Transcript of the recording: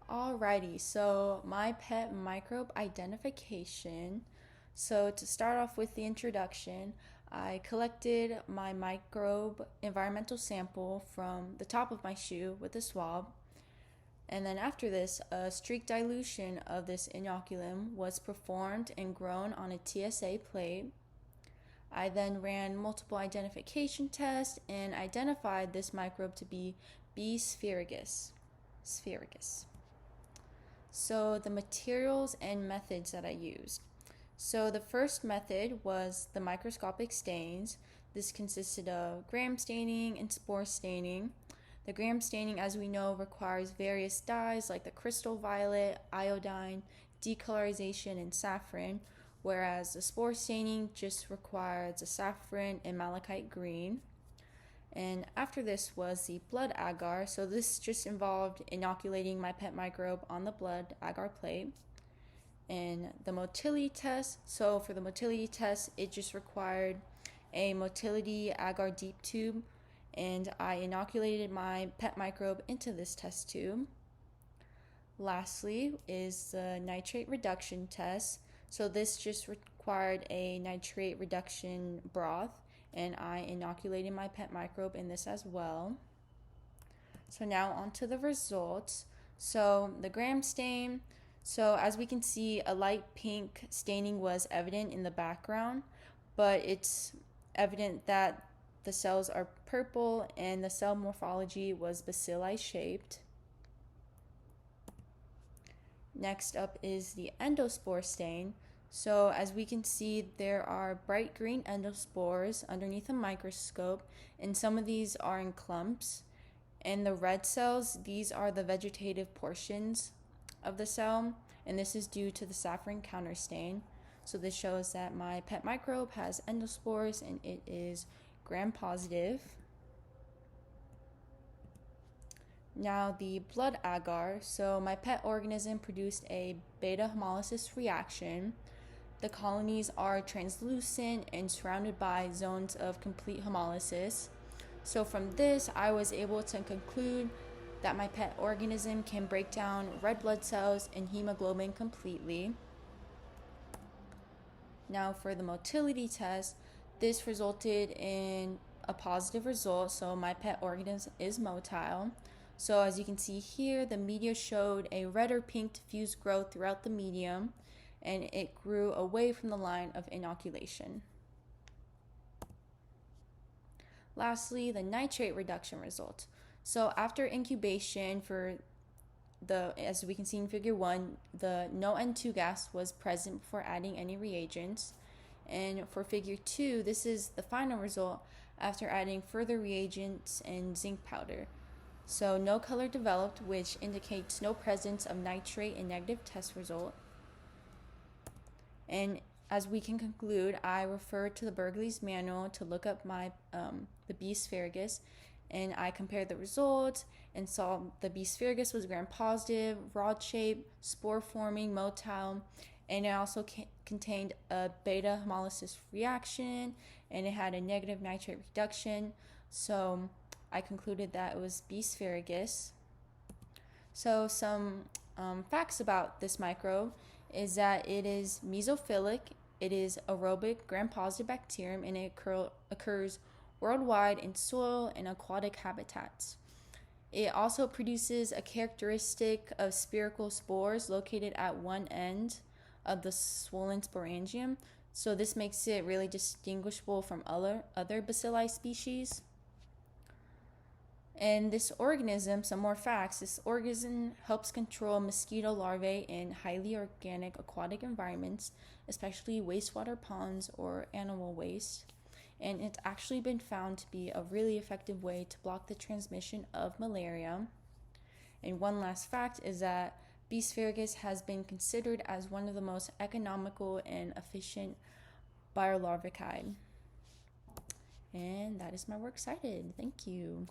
Alrighty, so my pet microbe identification. So to start off with the introduction, I collected my microbe environmental sample from the top of my shoe with a swab. And then after this, a streak dilution of this inoculum was performed and grown on a TSA plate. I then ran multiple identification tests and identified this microbe to be B. sphericus. So the materials and methods that I used. So the first method was the microscopic stains. This consisted of gram staining and spore staining. The gram staining, as we know, requires various dyes like the crystal violet, iodine, decolorization, and saffron, whereas the spore staining just requires a saffron and malachite green. And after this was the blood agar. So this just involved inoculating my pet microbe on the blood agar plate. And the motility test. So for the motility test, it just required a motility agar deep tube, and I inoculated my pet microbe into this test tube. Lastly is the nitrate reduction test. So this just required a nitrate reduction broth, and I inoculated my pet microbe in this as well. So now on to the results. So the gram stain. So as we can see, a light pink staining was evident in the background, but it's evident that the cells are purple and the cell morphology was bacilli shaped. Next up is the endospore stain. So as we can see, there are bright green endospores underneath a microscope, and some of these are in clumps. And the red cells, these are the vegetative portions of the cell, and this is due to the saffron counter stain. So this shows that my pet microbe has endospores and it is gram positive. Now the blood agar. So my pet organism produced a beta hemolysis reaction. The colonies are translucent and surrounded by zones of complete hemolysis. So from this, I was able to conclude that my pet organism can break down red blood cells and hemoglobin completely. Now for the motility test, this resulted in a positive result, so my pet organism is motile. So as you can see here, the media showed a red or pink diffuse growth throughout the medium, and it grew away from the line of inoculation. Lastly, the nitrate reduction result. So after incubation for as we can see in figure 1, the no N2 gas was present before adding any reagents. And for figure 2, this is the final result after adding further reagents and zinc powder. So no color developed, which indicates no presence of nitrate in negative test result. And as we can conclude, I referred to the Berkeley's manual to look up the B. sphericus, and I compared the results and saw the B. sphericus was gram positive, rod shaped, spore forming, motile, and it also contained a beta hemolysis reaction, and it had a negative nitrate reduction. So I concluded that it was B. sphericus. So some facts about this microbe is that it is mesophilic, it is aerobic gram-positive bacterium, and it occurs worldwide in soil and aquatic habitats. It also produces a characteristic of spherical spores located at one end of the swollen sporangium, so this makes it really distinguishable from other bacilli species. And this organism, some more facts, this organism helps control mosquito larvae in highly organic aquatic environments, especially wastewater ponds or animal waste. And it's actually been found to be a really effective way to block the transmission of malaria. And one last fact is that B. sphericus has been considered as one of the most economical and efficient biolarvicide. And that is my works cited. Thank you.